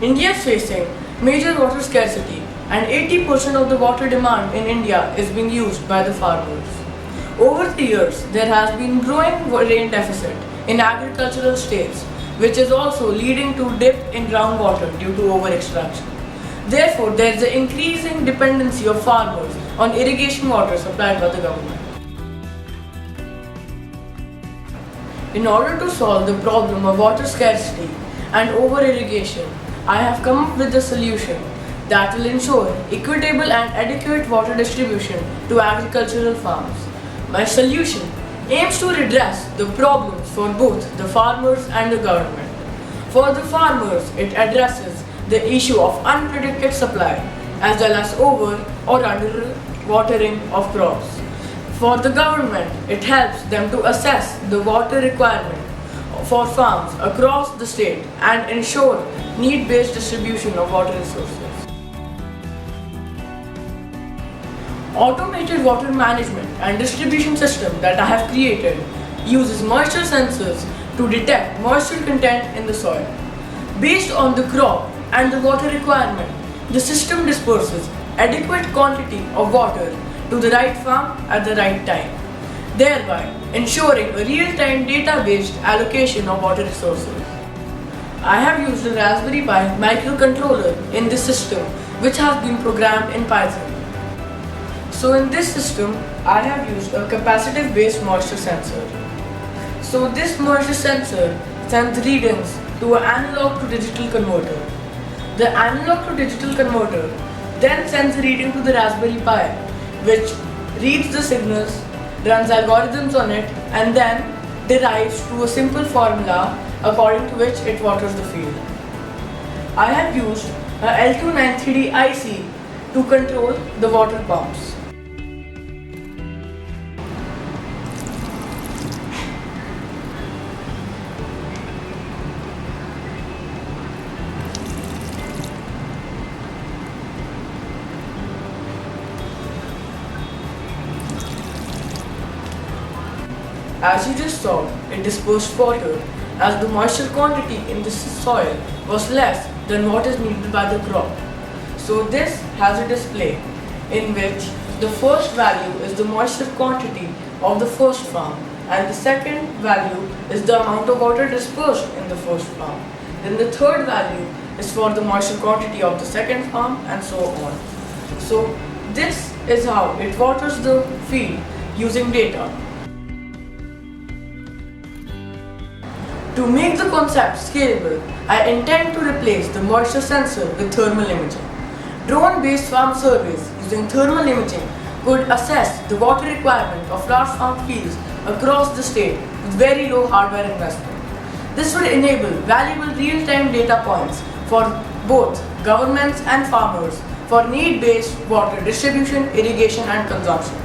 India is facing major water scarcity and 80% of the water demand in India is being used by the farmers. Over the years, there has been growing rain deficit in agricultural states, which is also leading to dip in groundwater due to over-extraction. Therefore, there is an increasing dependency of farmers on irrigation water supplied by the government. In order to solve the problem of water scarcity and over-irrigation, I have come up with a solution that will ensure equitable and adequate water distribution to agricultural farms. My solution aims to redress the problems for both the farmers and the government. For the farmers, it addresses the issue of unpredicted supply as well as over or under watering of crops. For the government, it helps them to assess the water requirement for farms across the state and ensure need-based distribution of water resources. Automated water management and distribution system that I have created uses moisture sensors to detect moisture content in the soil. Based on the crop and the water requirement, the system disperses adequate quantity of water to the right farm at the right time, thereby ensuring a real-time data-based allocation of water resources. I have used a Raspberry Pi microcontroller in this system, which has been programmed in Python. So in this system, I have used a capacitive-based moisture sensor. So this moisture sensor sends readings to an analog to digital converter. The analog to digital converter then sends a reading to the Raspberry Pi, which reads the signals, runs algorithms on it, and then derives to a simple formula according to which it waters the field. I have used a L293D IC to control the water pumps. As you just saw, it dispersed water as the moisture quantity in the soil was less than what is needed by the crop. So this has a display in which the first value is the moisture quantity of the first farm and the second value is the amount of water dispersed in the first farm. Then the third value is for the moisture quantity of the second farm and so on. So this is how it waters the field using data. To make the concept scalable, I intend to replace the moisture sensor with thermal imaging. Drone-based farm surveys using thermal imaging could assess the water requirement of large farm fields across the state with very low hardware investment. This would enable valuable real-time data points for both governments and farmers for need-based water distribution, irrigation and consumption.